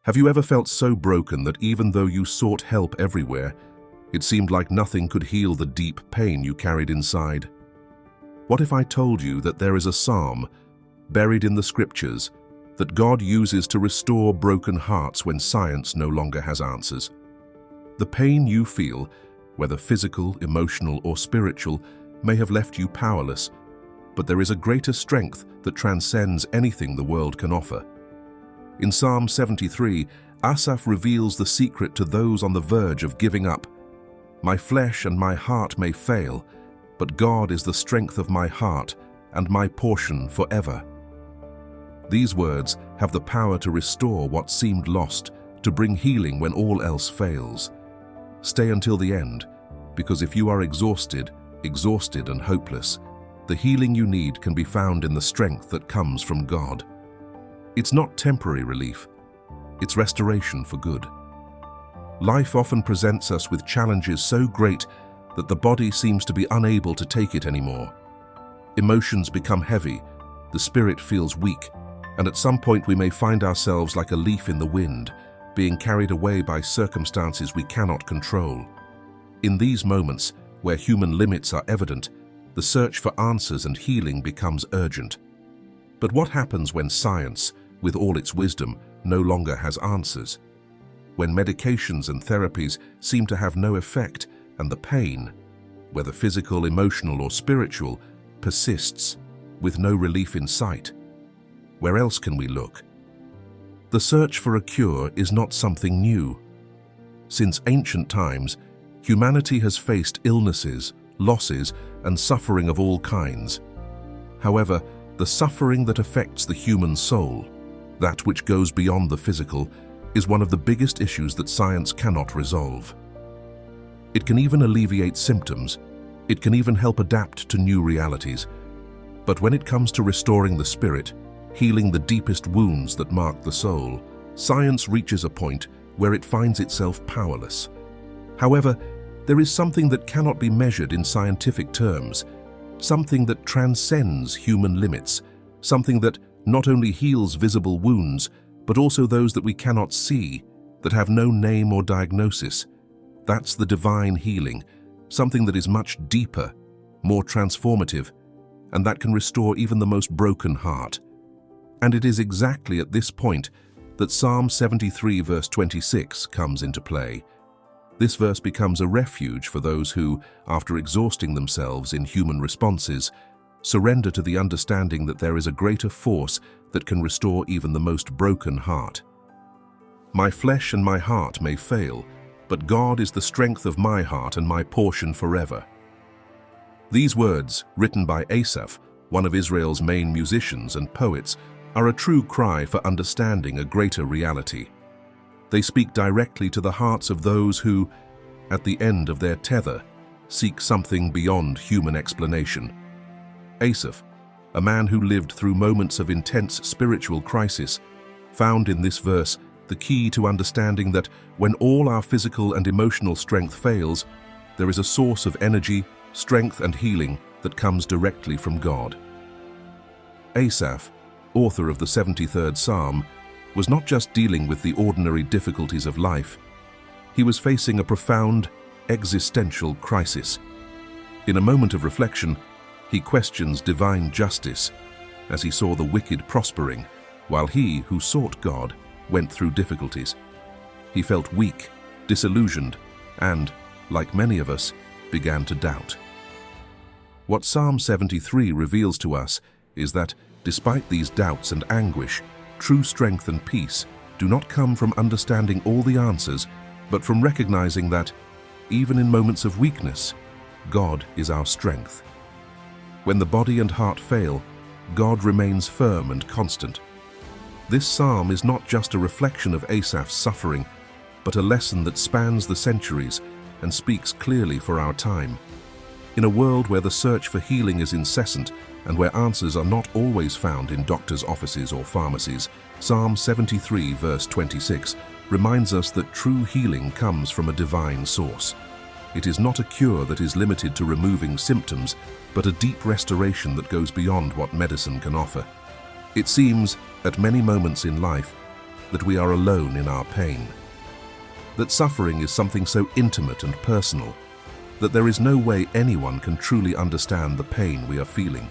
Have you ever felt so broken that even though you sought help everywhere, it seemed like nothing could heal the deep pain you carried inside? What if I told you that there is a psalm buried in the scriptures that God uses to restore broken hearts when science no longer has answers? The pain you feel, whether physical, emotional, or spiritual, may have left you powerless, but there is a greater strength that transcends anything the world can offer. In Psalm 73, Asaph reveals the secret to those on the verge of giving up. My flesh and my heart may fail, but God is the strength of my heart and my portion forever. These words have the power to restore what seemed lost, to bring healing when all else fails. Stay until the end, because if you are exhausted and hopeless, the healing you need can be found in the strength that comes from God. It's not temporary relief, it's restoration for good. Life often presents us with challenges so great that the body seems to be unable to take it anymore. Emotions become heavy, the spirit feels weak, and at some point we may find ourselves like a leaf in the wind, being carried away by circumstances we cannot control. In these moments, where human limits are evident, the search for answers and healing becomes urgent. But what happens when science, with all its wisdom, no longer has answers? When medications and therapies seem to have no effect and the pain, whether physical, emotional, or spiritual, persists, with no relief in sight? Where else can we look? The search for a cure is not something new. Since ancient times, humanity has faced illnesses, losses, and suffering of all kinds. However, the suffering that affects the human soul, that which goes beyond the physical, is one of the biggest issues that science cannot resolve. It can even alleviate symptoms. It can even help adapt to new realities. But when it comes to restoring the spirit, healing the deepest wounds that mark the soul, science reaches a point where it finds itself powerless. However, there is something that cannot be measured in scientific terms, something that transcends human limits, something that not only heals visible wounds, but also those that we cannot see, that have no name or diagnosis. That's the divine healing, something that is much deeper, more transformative, and that can restore even the most broken heart. And it is exactly at this point that Psalm 73 verse 26 comes into play. This verse becomes a refuge for those who, after exhausting themselves in human responses, surrender to the understanding that there is a greater force that can restore even the most broken heart. My flesh and my heart may fail, but God is the strength of my heart and my portion forever. These words, written by Asaph, one of Israel's main musicians and poets, are a true cry for understanding a greater reality. They speak directly to the hearts of those who, at the end of their tether, seek something beyond human explanation. Asaph, a man who lived through moments of intense spiritual crisis, found in this verse the key to understanding that when all our physical and emotional strength fails, there is a source of energy, strength, and healing that comes directly from God. Asaph, author of the 73rd Psalm, was not just dealing with the ordinary difficulties of life. He was facing a profound, existential crisis. In a moment of reflection, he questions divine justice as he saw the wicked prospering, while he who sought God went through difficulties. He felt weak, disillusioned, and, like many of us, began to doubt. What Psalm 73 reveals to us is that, despite these doubts and anguish, true strength and peace do not come from understanding all the answers, but from recognizing that, even in moments of weakness, God is our strength. When the body and heart fail, God remains firm and constant. This psalm is not just a reflection of Asaph's suffering, but a lesson that spans the centuries and speaks clearly for our time. In a world where the search for healing is incessant and where answers are not always found in doctors' offices or pharmacies, Psalm 73 verse 26 reminds us that true healing comes from a divine source. It is not a cure that is limited to removing symptoms, but a deep restoration that goes beyond what medicine can offer. It seems, at many moments in life, that we are alone in our pain, that suffering is something so intimate and personal that there is no way anyone can truly understand the pain we are feeling.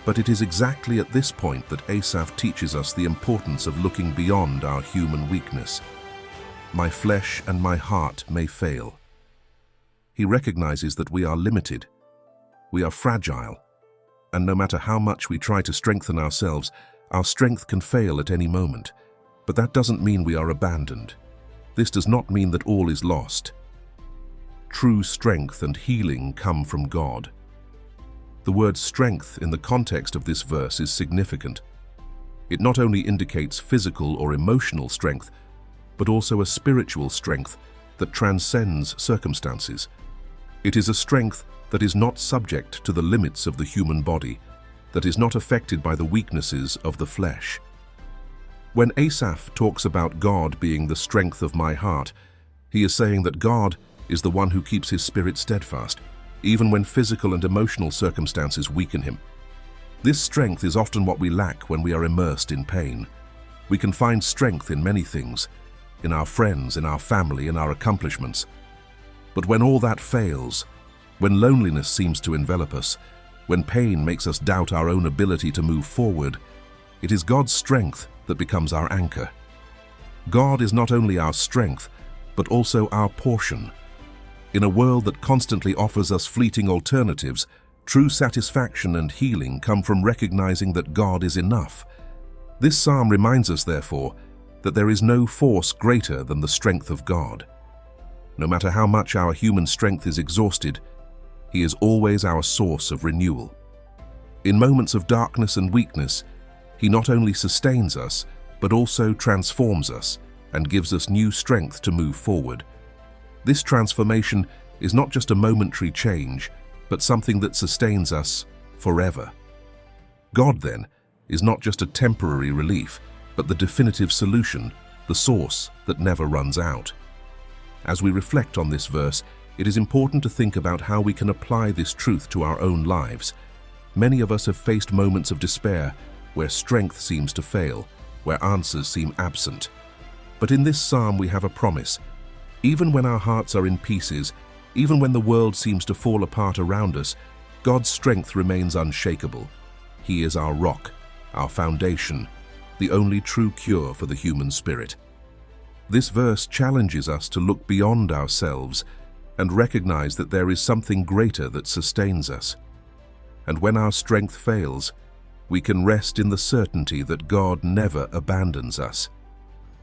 But it is exactly at this point that Asaph teaches us the importance of looking beyond our human weakness. My flesh and my heart may fail. He recognizes that we are limited, we are fragile, and no matter how much we try to strengthen ourselves, our strength can fail at any moment. But that doesn't mean we are abandoned. This does not mean that all is lost. True strength and healing come from God. The word strength in the context of this verse is significant. It not only indicates physical or emotional strength, but also a spiritual strength that transcends circumstances. It is a strength that is not subject to the limits of the human body, that is not affected by the weaknesses of the flesh. When Asaph talks about God being the strength of my heart, he is saying that God is the one who keeps his spirit steadfast, even when physical and emotional circumstances weaken him. This strength is often what we lack when we are immersed in pain. We can find strength in many things, in our friends, in our family, in our accomplishments. But when all that fails, when loneliness seems to envelop us, when pain makes us doubt our own ability to move forward, it is God's strength that becomes our anchor. God is not only our strength, but also our portion. In a world that constantly offers us fleeting alternatives, true satisfaction and healing come from recognizing that God is enough. This psalm reminds us, therefore, that there is no force greater than the strength of God. No matter how much our human strength is exhausted, He is always our source of renewal. In moments of darkness and weakness, He not only sustains us, but also transforms us and gives us new strength to move forward. This transformation is not just a momentary change, but something that sustains us forever. God, then, is not just a temporary relief, but the definitive solution, the source that never runs out. As we reflect on this verse, it is important to think about how we can apply this truth to our own lives. Many of us have faced moments of despair where strength seems to fail, where answers seem absent. But in this psalm we have a promise. Even when our hearts are in pieces, even when the world seems to fall apart around us, God's strength remains unshakable. He is our rock, our foundation, the only true cure for the human spirit. This verse challenges us to look beyond ourselves and recognize that there is something greater that sustains us. And when our strength fails, we can rest in the certainty that God never abandons us.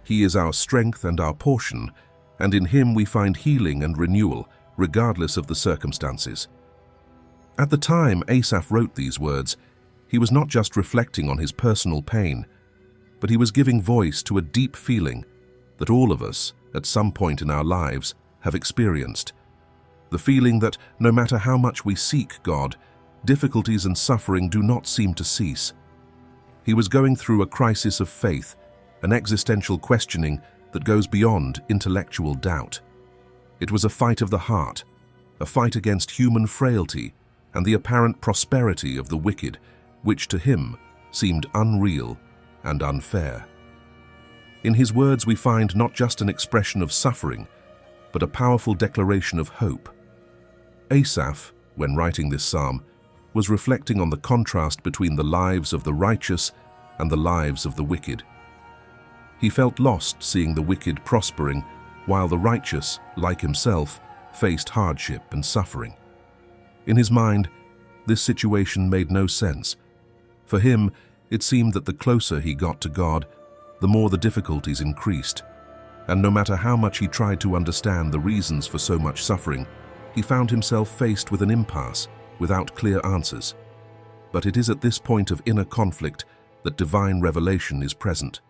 He is our strength and our portion, and in Him we find healing and renewal, regardless of the circumstances. At the time Asaph wrote these words, he was not just reflecting on his personal pain, but he was giving voice to a deep feeling that all of us, at some point in our lives, have experienced. The feeling that no matter how much we seek God, difficulties and suffering do not seem to cease. He was going through a crisis of faith, an existential questioning that goes beyond intellectual doubt. It was a fight of the heart, a fight against human frailty and the apparent prosperity of the wicked, which to him seemed unreal and unfair. In his words we find not just an expression of suffering, but a powerful declaration of hope. Asaph, when writing this psalm, was reflecting on the contrast between the lives of the righteous and the lives of the wicked. He felt lost seeing the wicked prospering, while the righteous, like himself, faced hardship and suffering. In his mind, this situation made no sense. For him, it seemed that the closer he got to God, the more the difficulties increased. And no matter how much he tried to understand the reasons for so much suffering, he found himself faced with an impasse, without clear answers. But it is at this point of inner conflict that divine revelation is present.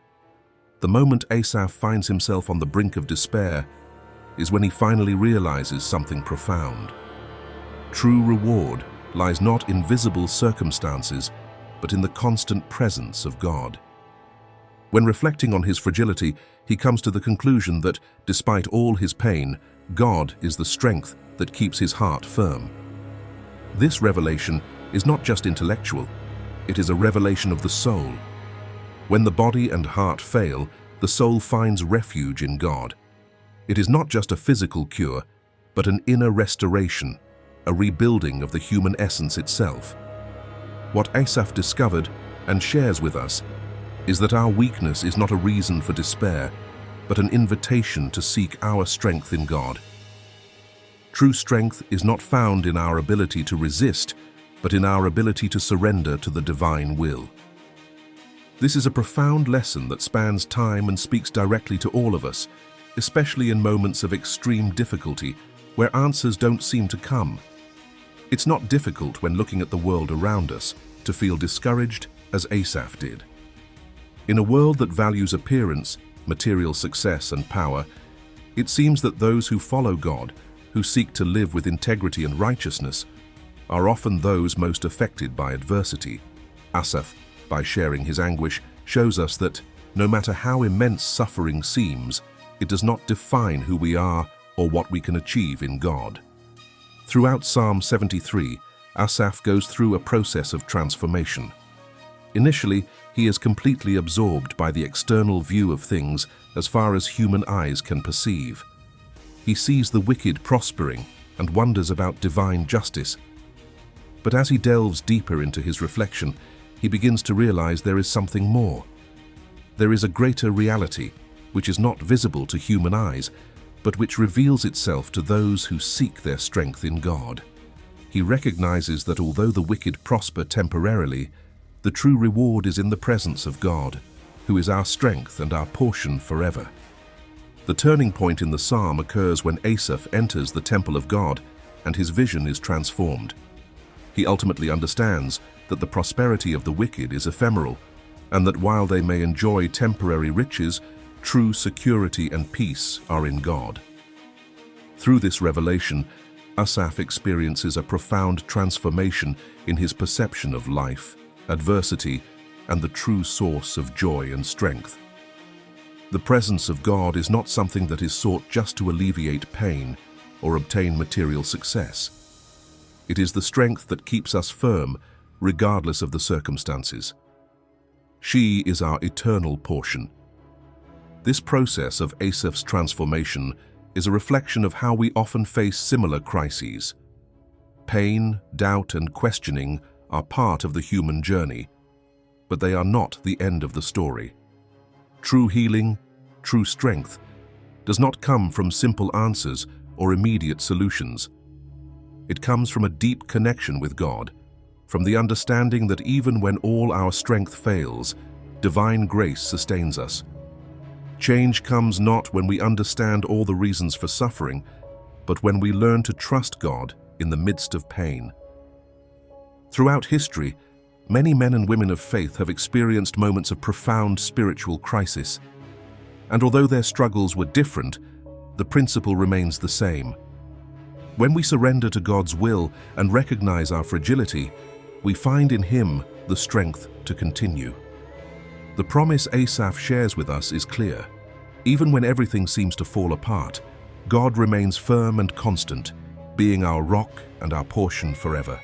The moment Asaph finds himself on the brink of despair is when he finally realizes something profound. True reward lies not in visible circumstances, but in the constant presence of God. When reflecting on his fragility, he comes to the conclusion that, despite all his pain, God is the strength that keeps his heart firm. This revelation is not just intellectual, it is a revelation of the soul. When the body and heart fail, the soul finds refuge in God. It is not just a physical cure, but an inner restoration, a rebuilding of the human essence itself. What Asaph discovered and shares with us is that our weakness is not a reason for despair, but an invitation to seek our strength in God. True strength is not found in our ability to resist, but in our ability to surrender to the divine will. This is a profound lesson that spans time and speaks directly to all of us, especially in moments of extreme difficulty where answers don't seem to come. It's not difficult when looking at the world around us to feel discouraged as Asaph did. In a world that values appearance, material success and power, it seems that those who follow God, who seek to live with integrity and righteousness, are often those most affected by adversity. Asaph, by sharing his anguish, shows us that no matter how immense suffering seems, it does not define who we are or what we can achieve in God. Throughout Psalm 73, Asaph goes through a process of transformation. Initially, he is completely absorbed by the external view of things as far as human eyes can perceive. He sees the wicked prospering and wonders about divine justice. But as he delves deeper into his reflection, he begins to realize there is something more. There is a greater reality, which is not visible to human eyes, but which reveals itself to those who seek their strength in God. He recognizes that although the wicked prosper temporarily, the true reward is in the presence of God, who is our strength and our portion forever. The turning point in the psalm occurs when Asaph enters the temple of God and his vision is transformed. He ultimately understands that the prosperity of the wicked is ephemeral, and that while they may enjoy temporary riches, true security and peace are in God. Through this revelation, Asaph experiences a profound transformation in his perception of life, adversity, and the true source of joy and strength. The presence of God is not something that is sought just to alleviate pain or obtain material success. It is the strength that keeps us firm, regardless of the circumstances. She is our eternal portion. This process of Asaph's transformation is a reflection of how we often face similar crises. Pain, doubt, and questioning are part of the human journey, but they are not the end of the story. True healing, true strength, does not come from simple answers or immediate solutions. It comes from a deep connection with God, from the understanding that even when all our strength fails, divine grace sustains us. Change comes not when we understand all the reasons for suffering, but when we learn to trust God in the midst of pain. Throughout history, many men and women of faith have experienced moments of profound spiritual crisis. And although their struggles were different, the principle remains the same. When we surrender to God's will and recognize our fragility, we find in Him the strength to continue. The promise Asaph shares with us is clear. Even when everything seems to fall apart, God remains firm and constant, being our rock and our portion forever.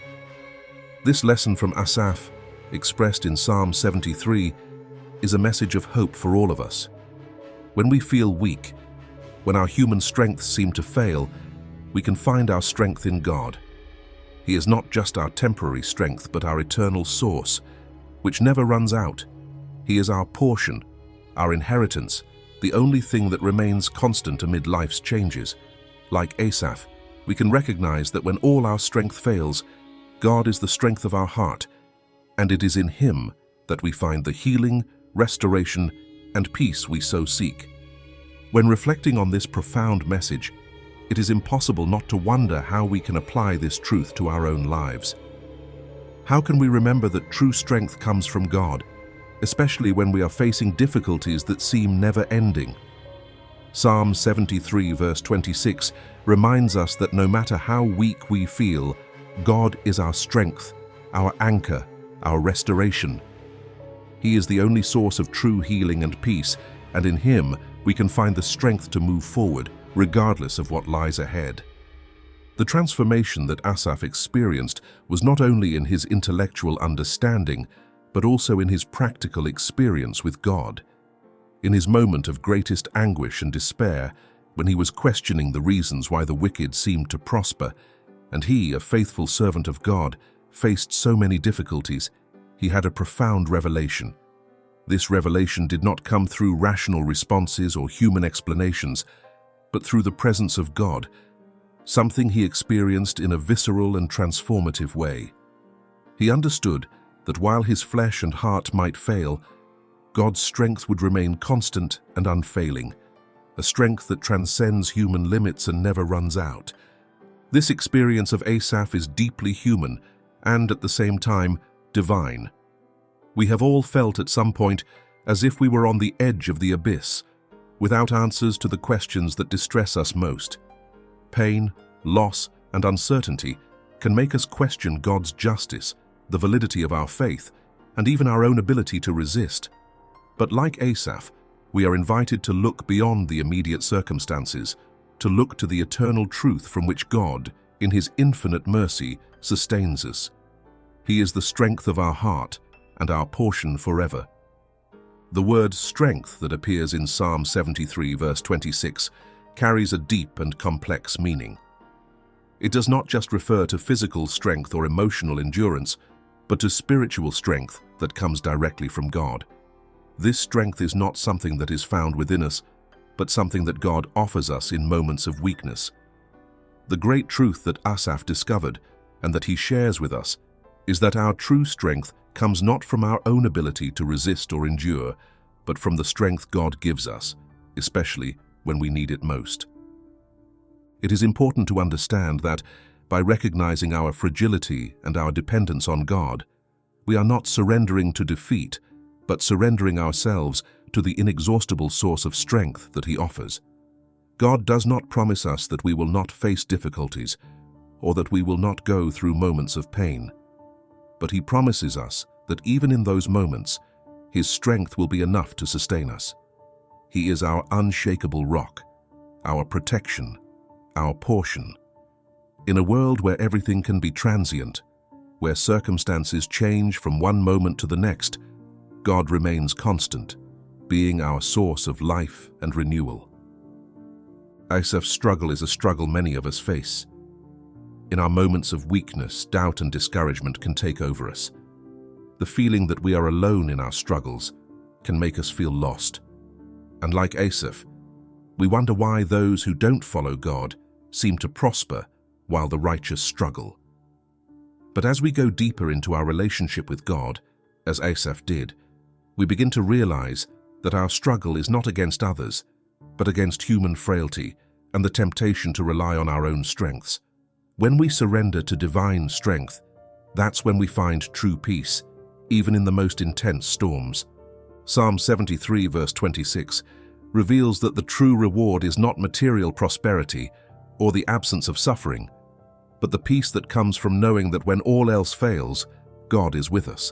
This lesson from Asaph, expressed in Psalm 73, is a message of hope for all of us. When we feel weak, when our human strengths seem to fail, we can find our strength in God. He is not just our temporary strength, but our eternal source, which never runs out. He is our portion, our inheritance, the only thing that remains constant amid life's changes. Like Asaph, we can recognize that when all our strength fails, God is the strength of our heart, and it is in Him that we find the healing, restoration, and peace we so seek. When reflecting on this profound message, it is impossible not to wonder how we can apply this truth to our own lives. How can we remember that true strength comes from God, especially when we are facing difficulties that seem never-ending? Psalm 73 verse 26 reminds us that no matter how weak we feel, God is our strength, our anchor, our restoration. He is the only source of true healing and peace, and in Him we can find the strength to move forward, regardless of what lies ahead. The transformation that Asaph experienced was not only in his intellectual understanding, but also in his practical experience with God. in his moment of greatest anguish and despair, when he was questioning the reasons why the wicked seemed to prosper, and he, a faithful servant of God, faced so many difficulties, he had a profound revelation. This revelation did not come through rational responses or human explanations, but through the presence of God, something he experienced in a visceral and transformative way. He understood that while his flesh and heart might fail, God's strength would remain constant and unfailing, a strength that transcends human limits and never runs out. This experience of Asaph is deeply human and, at the same time, divine. We have all felt at some point as if we were on the edge of the abyss, without answers to the questions that distress us most. Pain, loss, and uncertainty can make us question God's justice, the validity of our faith, and even our own ability to resist. But like Asaph, we are invited to look beyond the immediate circumstances, to look to the eternal truth from which God, in his infinite mercy, sustains us. He is the strength of our heart and our portion forever. The word strength that appears in Psalm 73 verse 26 carries a deep and complex meaning. It does not just refer to physical strength or emotional endurance, but to spiritual strength that comes directly from God. This strength is not something that is found within us, but something that God offers us in moments of weakness. The great truth that Asaph discovered, and that he shares with us, is that our true strength comes not from our own ability to resist or endure, but from the strength God gives us, especially when we need it most. It is important to understand that, by recognizing our fragility and our dependence on God, we are not surrendering to defeat, but surrendering ourselves to the inexhaustible source of strength that He offers. God does not promise us that we will not face difficulties, or that we will not go through moments of pain. But He promises us that even in those moments, His strength will be enough to sustain us. He is our unshakable rock, our protection, our portion. In a world where everything can be transient, where circumstances change from one moment to the next, God remains constant, being our source of life and renewal. Asaph's struggle is a struggle many of us face. In our moments of weakness, doubt and discouragement can take over us. The feeling that we are alone in our struggles can make us feel lost. And like Asaph, we wonder why those who don't follow God seem to prosper while the righteous struggle. But as we go deeper into our relationship with God, as Asaph did, we begin to realize that our struggle is not against others, but against human frailty and the temptation to rely on our own strengths. When we surrender to divine strength, that's when we find true peace, even in the most intense storms. Psalm 73 verse 26 reveals that the true reward is not material prosperity or the absence of suffering, but the peace that comes from knowing that when all else fails, God is with us.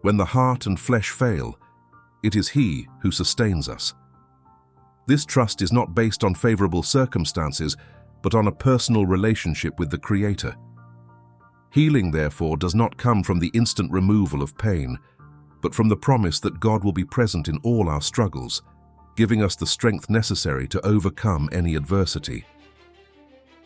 When the heart and flesh fail, it is He who sustains us. This trust is not based on favorable circumstances, but on a personal relationship with the Creator. Healing, therefore, does not come from the instant removal of pain, but from the promise that God will be present in all our struggles, giving us the strength necessary to overcome any adversity.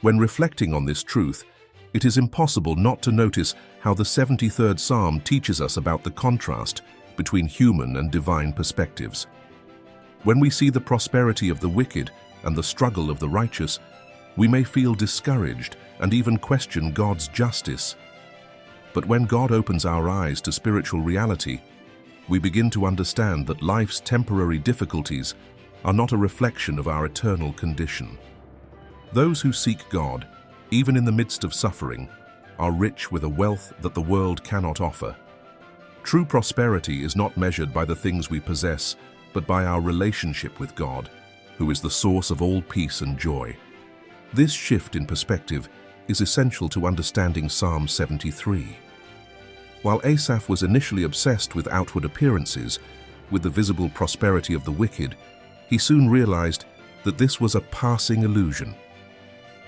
When reflecting on this truth, it is impossible not to notice how the 73rd Psalm teaches us about the contrast between human and divine perspectives. When we see the prosperity of the wicked and the struggle of the righteous, we may feel discouraged and even question God's justice. But when God opens our eyes to spiritual reality, we begin to understand that life's temporary difficulties are not a reflection of our eternal condition. Those who seek God, even in the midst of suffering, are rich with a wealth that the world cannot offer. True prosperity is not measured by the things we possess, but by our relationship with God, who is the source of all peace and joy. This shift in perspective is essential to understanding Psalm 73. While Asaph was initially obsessed with outward appearances, with the visible prosperity of the wicked, he soon realized that this was a passing illusion.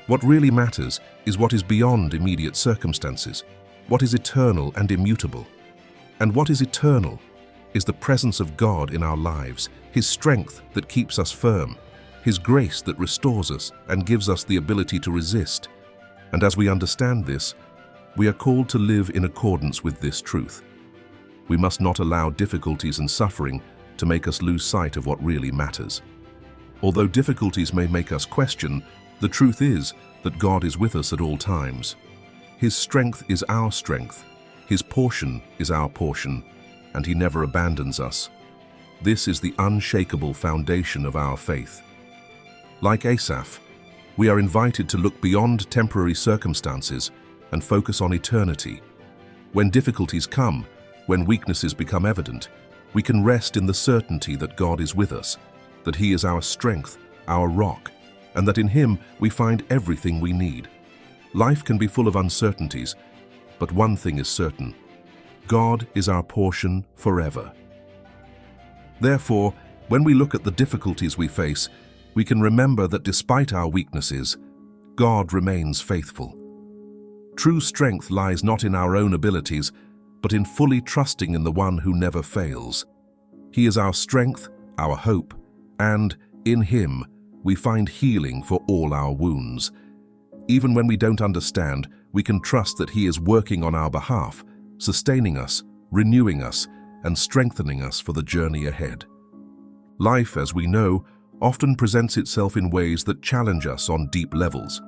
What really matters is what is beyond immediate circumstances, what is eternal and immutable. And what is eternal is the presence of God in our lives, His strength that keeps us firm, His grace that restores us and gives us the ability to resist. And as we understand this, we are called to live in accordance with this truth. We must not allow difficulties and suffering to make us lose sight of what really matters. Although difficulties may make us question, the truth is that God is with us at all times. His strength is our strength, His portion is our portion, and He never abandons us. This is the unshakable foundation of our faith. Like Asaph, we are invited to look beyond temporary circumstances and focus on eternity. When difficulties come, when weaknesses become evident, we can rest in the certainty that God is with us, that He is our strength, our rock, and that in Him we find everything we need. Life can be full of uncertainties, but one thing is certain: God is our portion forever. Therefore, when we look at the difficulties we face, we can remember that despite our weaknesses, God remains faithful. True strength lies not in our own abilities, but in fully trusting in the One who never fails. He is our strength, our hope, and in Him we find healing for all our wounds. Even when we don't understand, we can trust that He is working on our behalf, sustaining us, renewing us, and strengthening us for the journey ahead. Life, as we know, often presents itself in ways that challenge us on deep levels.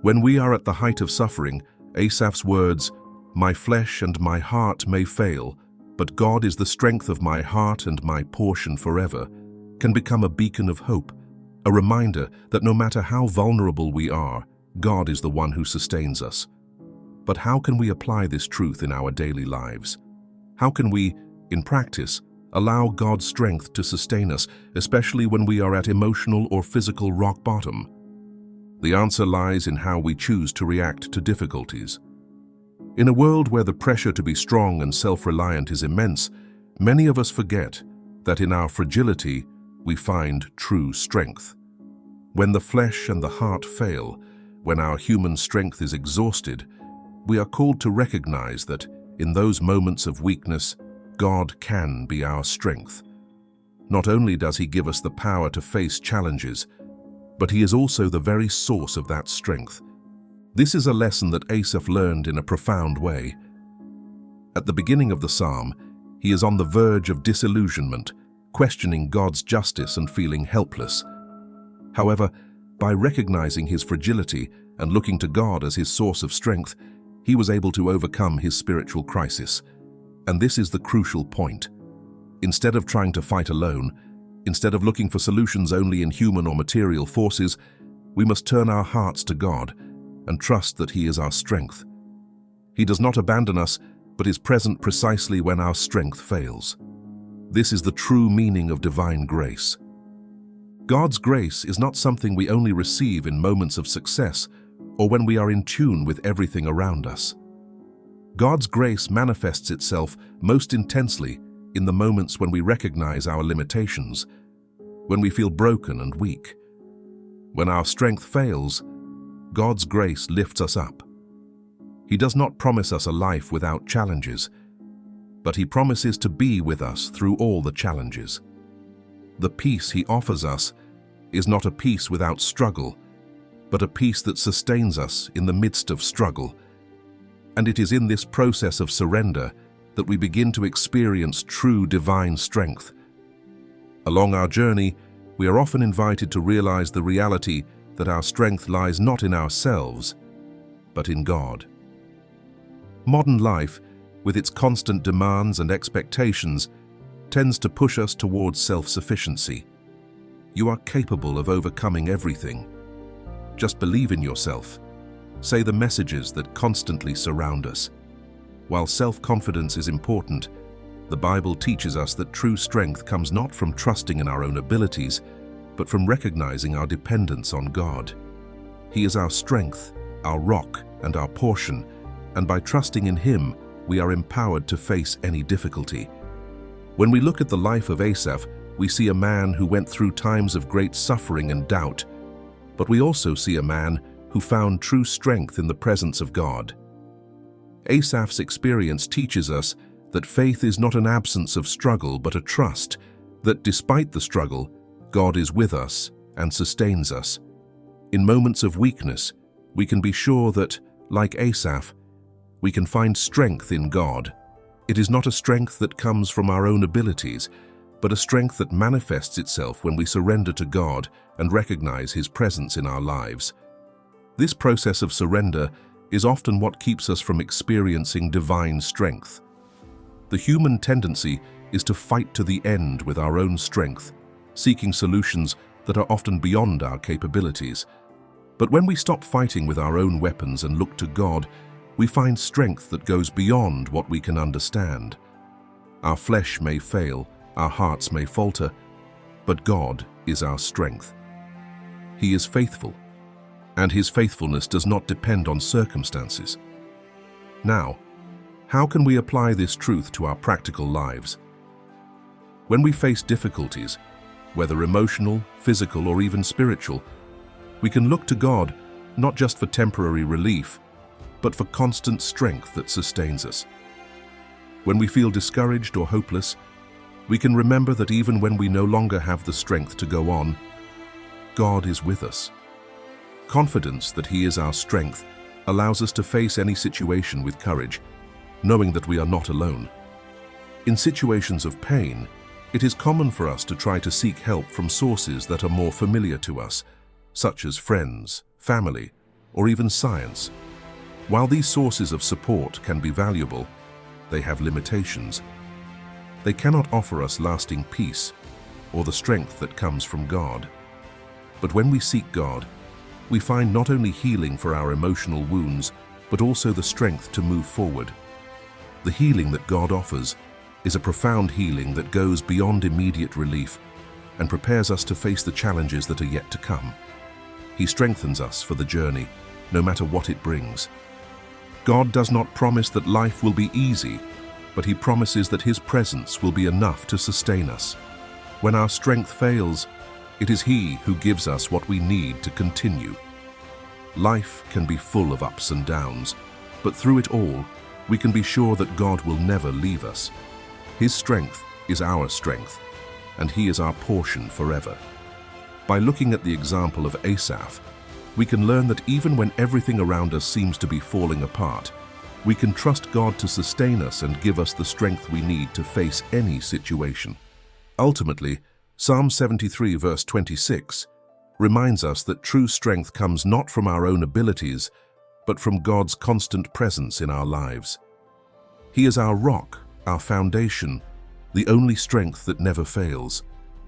When we are at the height of suffering, Asaph's words, "My flesh and my heart may fail, but God is the strength of my heart and my portion forever," can become a beacon of hope, a reminder that no matter how vulnerable we are, God is the one who sustains us. But how can we apply this truth in our daily lives? How can we, in practice, allow God's strength to sustain us, especially when we are at emotional or physical rock bottom? The answer lies in how we choose to react to difficulties. In a world where the pressure to be strong and self-reliant is immense, many of us forget that in our fragility we find true strength. When the flesh and the heart fail, when our human strength is exhausted, we are called to recognize that in those moments of weakness, God can be our strength. Not only does He give us the power to face challenges, but He is also the very source of that strength. This is a lesson that Asaph learned in a profound way. At the beginning of the psalm, he is on the verge of disillusionment, questioning God's justice and feeling helpless. However, by recognizing his fragility and looking to God as his source of strength, he was able to overcome his spiritual crisis. And this is the crucial point. Instead of trying to fight alone, instead of looking for solutions only in human or material forces, we must turn our hearts to God and trust that He is our strength. He does not abandon us, but is present precisely when our strength fails. This is the true meaning of divine grace. God's grace is not something we only receive in moments of success or when we are in tune with everything around us. God's grace manifests itself most intensely in the moments when we recognize our limitations, when we feel broken and weak. When our strength fails, God's grace lifts us up. He does not promise us a life without challenges, but He promises to be with us through all the challenges. The peace He offers us is not a peace without struggle, but a peace that sustains us in the midst of struggle. And it is in this process of surrender that we begin to experience true divine strength. Along our journey, we are often invited to realize the reality that our strength lies not in ourselves, but in God. Modern life, with its constant demands and expectations, tends to push us towards self-sufficiency. You are capable of overcoming everything. Just believe in yourself. Say the messages that constantly surround us. While self-confidence is important, the Bible teaches us that true strength comes not from trusting in our own abilities, but from recognizing our dependence on God. He is our strength, our rock, and our portion, and by trusting in Him, we are empowered to face any difficulty. When we look at the life of Asaph, we see a man who went through times of great suffering and doubt, but we also see a man who found true strength in the presence of God. Asaph's experience teaches us that faith is not an absence of struggle but a trust that despite the struggle, God is with us and sustains us. In moments of weakness, we can be sure that, like Asaph, we can find strength in God. It is not a strength that comes from our own abilities, but a strength that manifests itself when we surrender to God and recognize His presence in our lives. This process of surrender is often what keeps us from experiencing divine strength. The human tendency is to fight to the end with our own strength, seeking solutions that are often beyond our capabilities. But when we stop fighting with our own weapons and look to God, we find strength that goes beyond what we can understand. Our flesh may fail, our hearts may falter, but God is our strength. He is faithful, and His faithfulness does not depend on circumstances. Now, how can we apply this truth to our practical lives? When we face difficulties, whether emotional, physical, or even spiritual, we can look to God not just for temporary relief, but for constant strength that sustains us. When we feel discouraged or hopeless, we can remember that even when we no longer have the strength to go on, God is with us. Confidence that He is our strength allows us to face any situation with courage, knowing that we are not alone. In situations of pain, it is common for us to try to seek help from sources that are more familiar to us, such as friends, family, or even science. While these sources of support can be valuable, they have limitations. They cannot offer us lasting peace or the strength that comes from God. But when we seek God, we find not only healing for our emotional wounds, but also the strength to move forward. The healing that God offers is a profound healing that goes beyond immediate relief and prepares us to face the challenges that are yet to come. He strengthens us for the journey, no matter what it brings. God does not promise that life will be easy, but He promises that His presence will be enough to sustain us. When our strength fails, it is He who gives us what we need to continue. Life can be full of ups and downs, but through it all, we can be sure that God will never leave us. His strength is our strength, and He is our portion forever. By looking at the example of Asaph, we can learn that even when everything around us seems to be falling apart, we can trust God to sustain us and give us the strength we need to face any situation. Ultimately, Psalm 73 verse 26 reminds us that true strength comes not from our own abilities, but from God's constant presence in our lives. He is our rock, our foundation, the only strength that never fails.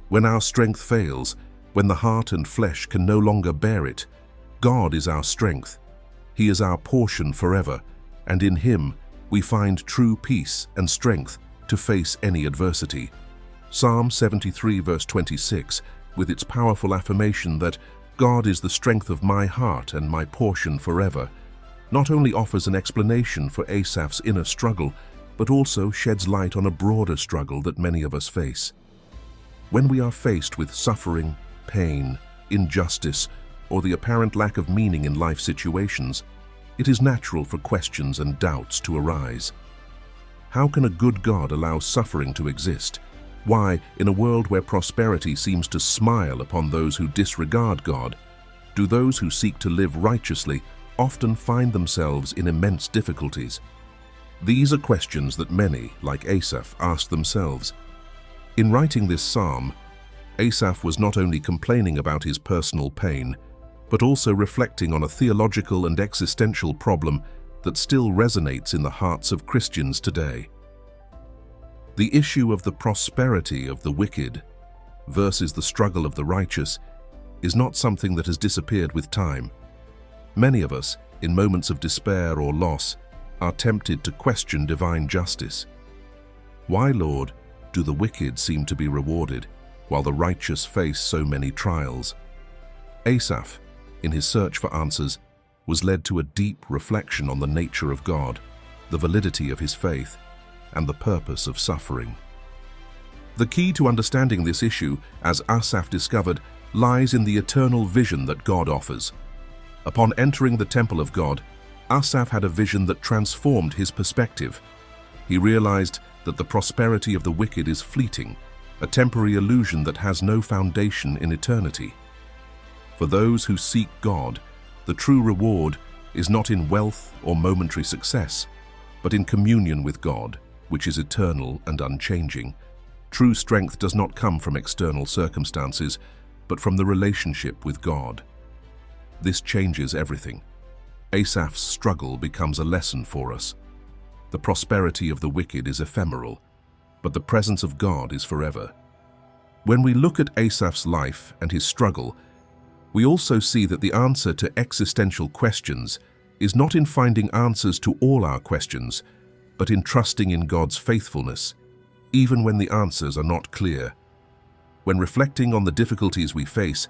When our strength fails, when the heart and flesh can no longer bear it, God is our strength. He is our portion forever, and in Him we find true peace and strength to face any adversity. Psalm 73 verse 26, with its powerful affirmation that God is the strength of my heart and my portion forever, not only offers an explanation for Asaph's inner struggle, but also sheds light on a broader struggle that many of us face. When we are faced with suffering, pain, injustice, or the apparent lack of meaning in life situations, it is natural for questions and doubts to arise. How can a good God allow suffering to exist? Why, in a world where prosperity seems to smile upon those who disregard God, do those who seek to live righteously often find themselves in immense difficulties? These are questions that many, like Asaph, ask themselves. In writing this psalm, Asaph was not only complaining about his personal pain, but also reflecting on a theological and existential problem that still resonates in the hearts of Christians today. The issue of the prosperity of the wicked versus the struggle of the righteous is not something that has disappeared with time. Many of us, in moments of despair or loss, are tempted to question divine justice. Why, Lord, do the wicked seem to be rewarded, while the righteous face so many trials? Asaph, in his search for answers, was led to a deep reflection on the nature of God, the validity of his faith, and the purpose of suffering. The key to understanding this issue, as Asaph discovered, lies in the eternal vision that God offers. Upon entering the temple of God, Asaph had a vision that transformed his perspective. He realized that the prosperity of the wicked is fleeting, a temporary illusion that has no foundation in eternity. For those who seek God, the true reward is not in wealth or momentary success, but in communion with God, which is eternal and unchanging. True strength does not come from external circumstances, but from the relationship with God. This changes everything. Asaph's struggle becomes a lesson for us. The prosperity of the wicked is ephemeral, but the presence of God is forever. When we look at Asaph's life and his struggle, we also see that the answer to existential questions is not in finding answers to all our questions, but in trusting in God's faithfulness, even when the answers are not clear. When reflecting on the difficulties we face,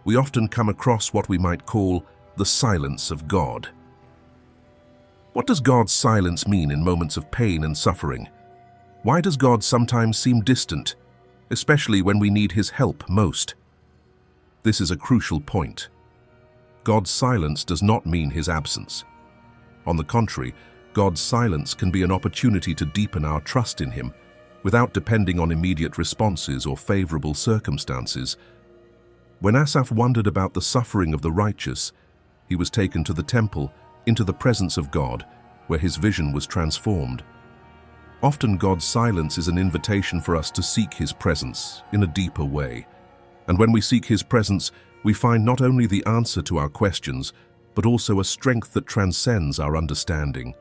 we often come across what we might call the silence of God. What does God's silence mean in moments of pain and suffering? Why does God sometimes seem distant, especially when we need His help most? This is a crucial point. God's silence does not mean His absence. On the contrary, God's silence can be an opportunity to deepen our trust in Him, without depending on immediate responses or favorable circumstances. When Asaph wondered about the suffering of the righteous, he was taken to the temple, into the presence of God, where his vision was transformed. Often God's silence is an invitation for us to seek His presence in a deeper way. And when we seek His presence, we find not only the answer to our questions, but also a strength that transcends our understanding.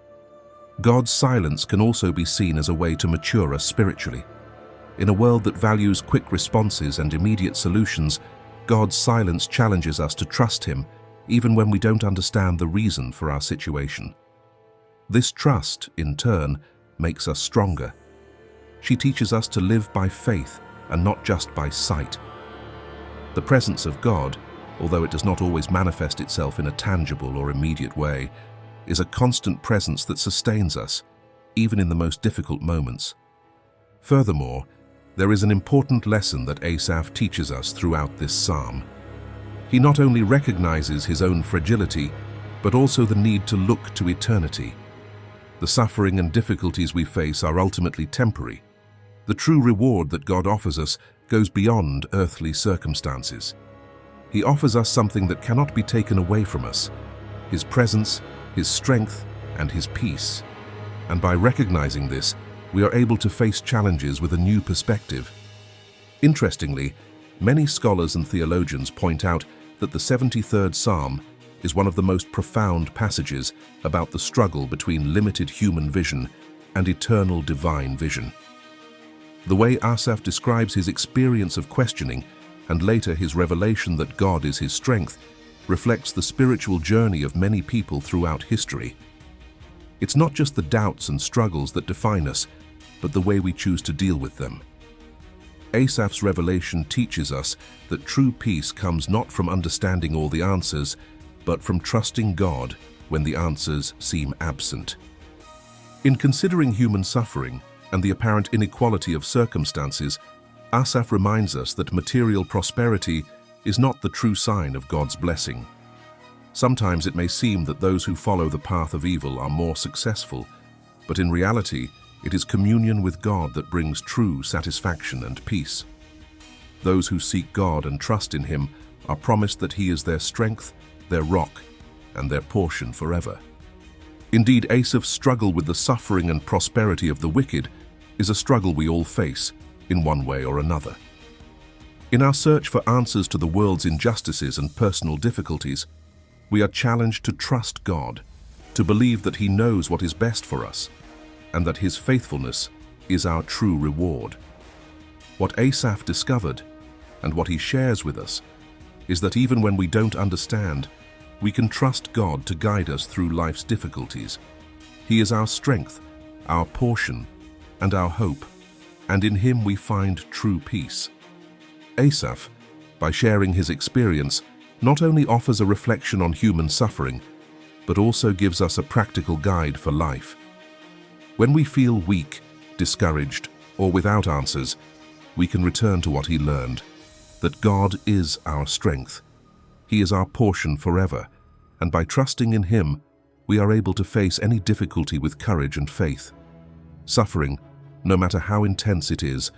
God's silence can also be seen as a way to mature us spiritually. In a world that values quick responses and immediate solutions, God's silence challenges us to trust Him, even when we don't understand the reason for our situation. This trust, in turn, makes us stronger. She teaches us to live by faith and not just by sight. The presence of God, although it does not always manifest itself in a tangible or immediate way, is a constant presence that sustains us, even in the most difficult moments. Furthermore, there is an important lesson that Asaph teaches us throughout this psalm. He not only recognizes his own fragility, but also the need to look to eternity. The suffering and difficulties we face are ultimately temporary. The true reward that God offers us goes beyond earthly circumstances. He offers us something that cannot be taken away from us: His presence, His strength, and His peace. And by recognizing this, we are able to face challenges with a new perspective. Interestingly, many scholars and theologians point out that the 73rd Psalm is one of the most profound passages about the struggle between limited human vision and eternal divine vision. The way Asaph describes his experience of questioning, and later his revelation that God is his strength, reflects the spiritual journey of many people throughout history. It's not just the doubts and struggles that define us, but the way we choose to deal with them. Asaph's revelation teaches us that true peace comes not from understanding all the answers, but from trusting God when the answers seem absent. In considering human suffering and the apparent inequality of circumstances, Asaph reminds us that material prosperity is not the true sign of God's blessing. Sometimes it may seem that those who follow the path of evil are more successful, but in reality, it is communion with God that brings true satisfaction and peace. Those who seek God and trust in Him are promised that He is their strength, their rock, and their portion forever. Indeed, Asaph's struggle with the suffering and prosperity of the wicked is a struggle we all face, in one way or another. In our search for answers to the world's injustices and personal difficulties, we are challenged to trust God, to believe that He knows what is best for us, and that His faithfulness is our true reward. What Asaph discovered, and what he shares with us, is that even when we don't understand, we can trust God to guide us through life's difficulties. He is our strength, our portion, and our hope, and in Him we find true peace. Asaph, by sharing his experience, not only offers a reflection on human suffering, but also gives us a practical guide for life. When we feel weak, discouraged, or without answers, we can return to what he learned, that God is our strength. He is our portion forever, and by trusting in Him, we are able to face any difficulty with courage and faith. Suffering, no matter how intense it is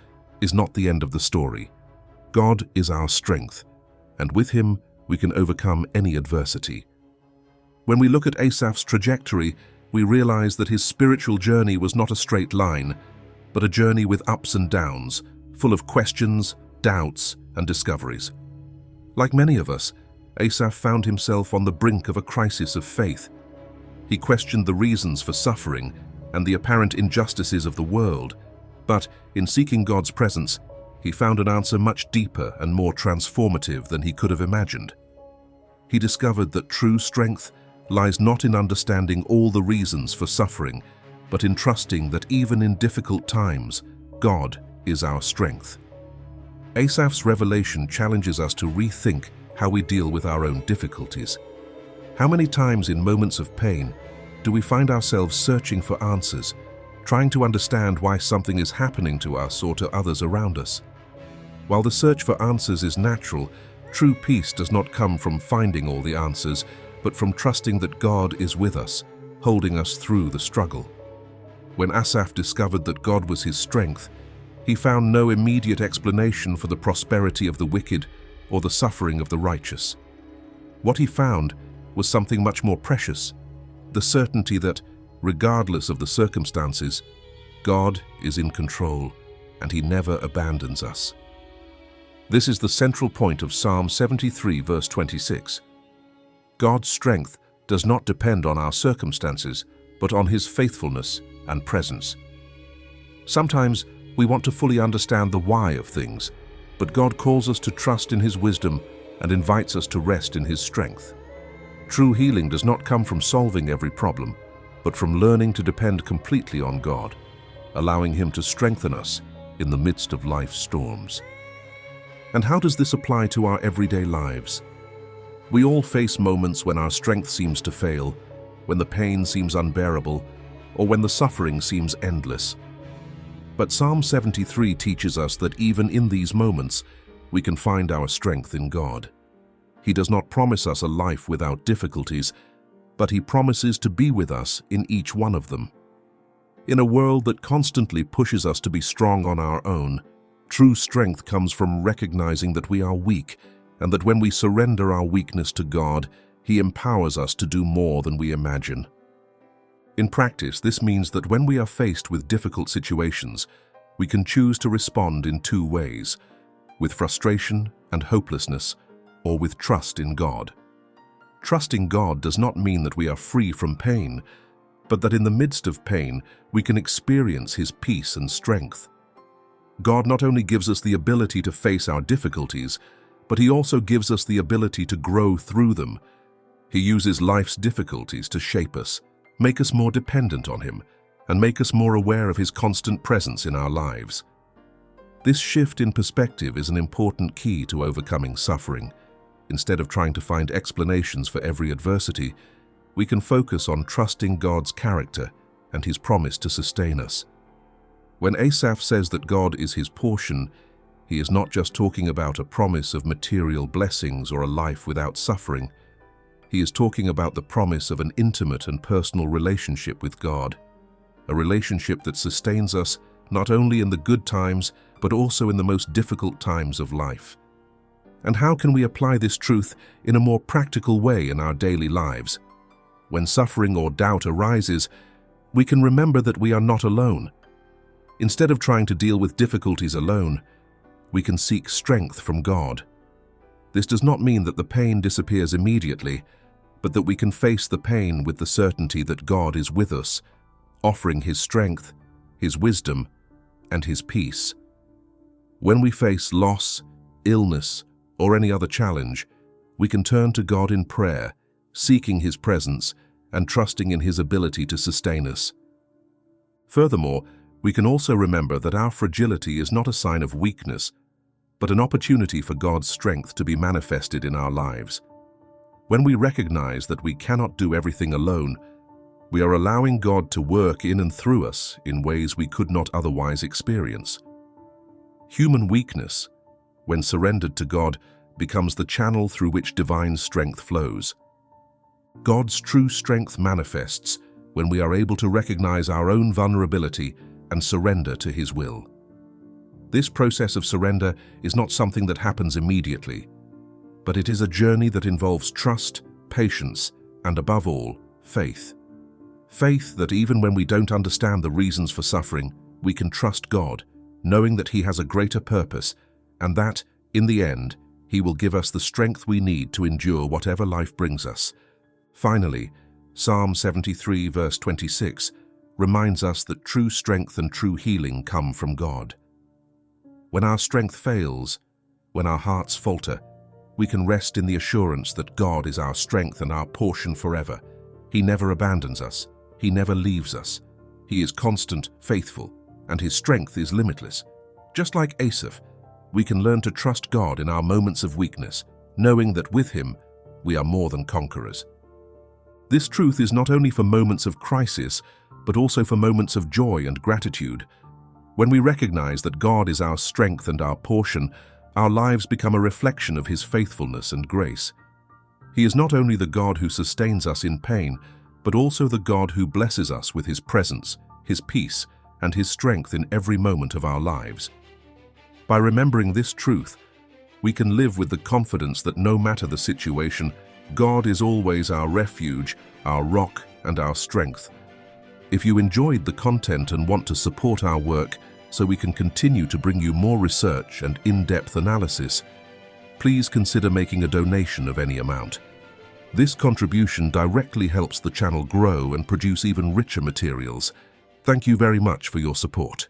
not the end of the story. God is our strength, and with Him we can overcome any adversity. When we look at Asaph's trajectory, we realize that his spiritual journey was not a straight line, but a journey with ups and downs, full of questions, doubts, and discoveries. Like many of us, Asaph found himself on the brink of a crisis of faith. He questioned the reasons for suffering and the apparent injustices of the world, but in seeking God's presence, he found an answer much deeper and more transformative than he could have imagined. He discovered that true strength lies not in understanding all the reasons for suffering, but in trusting that even in difficult times, God is our strength. Asaph's revelation challenges us to rethink how we deal with our own difficulties. How many times in moments of pain do we find ourselves searching for answers, trying to understand why something is happening to us or to others around us? While the search for answers is natural, true peace does not come from finding all the answers, but from trusting that God is with us, holding us through the struggle. When Asaph discovered that God was his strength, he found no immediate explanation for the prosperity of the wicked or the suffering of the righteous. What he found was something much more precious, the certainty that, regardless of the circumstances, God is in control and He never abandons us. This is the central point of Psalm 73, verse 26. God's strength does not depend on our circumstances, but on His faithfulness and presence. Sometimes we want to fully understand the why of things, but God calls us to trust in His wisdom and invites us to rest in His strength. True healing does not come from solving every problem, but from learning to depend completely on God, allowing Him to strengthen us in the midst of life's storms. And how does this apply to our everyday lives? We all face moments when our strength seems to fail, when the pain seems unbearable, or when the suffering seems endless. But Psalm 73 teaches us that even in these moments, we can find our strength in God. He does not promise us a life without difficulties, but He promises to be with us in each one of them. In a world that constantly pushes us to be strong on our own, true strength comes from recognizing that we are weak, and that when we surrender our weakness to God, He empowers us to do more than we imagine. In practice, this means that when we are faced with difficult situations, we can choose to respond in two ways: with frustration and hopelessness, or with trust in God. Trusting God does not mean that we are free from pain, but that in the midst of pain, we can experience His peace and strength. God not only gives us the ability to face our difficulties, but He also gives us the ability to grow through them. He uses life's difficulties to shape us, make us more dependent on Him, and make us more aware of His constant presence in our lives. This shift in perspective is an important key to overcoming suffering. Instead of trying to find explanations for every adversity, we can focus on trusting God's character and His promise to sustain us. When Asaph says that God is his portion, he is not just talking about a promise of material blessings or a life without suffering. He is talking about the promise of an intimate and personal relationship with God, a relationship that sustains us not only in the good times, but also in the most difficult times of life. And how can we apply this truth in a more practical way in our daily lives? When suffering or doubt arises, we can remember that we are not alone. Instead of trying to deal with difficulties alone, we can seek strength from God. This does not mean that the pain disappears immediately, but that we can face the pain with the certainty that God is with us, offering His strength, His wisdom, and His peace. When we face loss, illness, or any other challenge, we can turn to God in prayer, seeking His presence and trusting in His ability to sustain us. Furthermore, we can also remember that our fragility is not a sign of weakness, but an opportunity for God's strength to be manifested in our lives. When we recognize that we cannot do everything alone, we are allowing God to work in and through us in ways we could not otherwise experience. Human weakness, when surrendered to God, becomes the channel through which divine strength flows. God's true strength manifests when we are able to recognize our own vulnerability and surrender to His will. This process of surrender is not something that happens immediately, but it is a journey that involves trust, patience, and above all, faith. Faith that even when we don't understand the reasons for suffering, we can trust God, knowing that He has a greater purpose and that, in the end, He will give us the strength we need to endure whatever life brings us. Finally, Psalm 73 verse 26 reminds us that true strength and true healing come from God. When our strength fails, when our hearts falter, we can rest in the assurance that God is our strength and our portion forever. He never abandons us. He never leaves us. He is constant, faithful, and His strength is limitless. Just like Asaph, we can learn to trust God in our moments of weakness, knowing that with Him, we are more than conquerors. This truth is not only for moments of crisis, but also for moments of joy and gratitude. When we recognize that God is our strength and our portion, our lives become a reflection of His faithfulness and grace. He is not only the God who sustains us in pain, but also the God who blesses us with His presence, His peace, and His strength in every moment of our lives. By remembering this truth, we can live with the confidence that no matter the situation, God is always our refuge, our rock, and our strength. If you enjoyed the content and want to support our work so we can continue to bring you more research and in-depth analysis, please consider making a donation of any amount. This contribution directly helps the channel grow and produce even richer materials. Thank you very much for your support.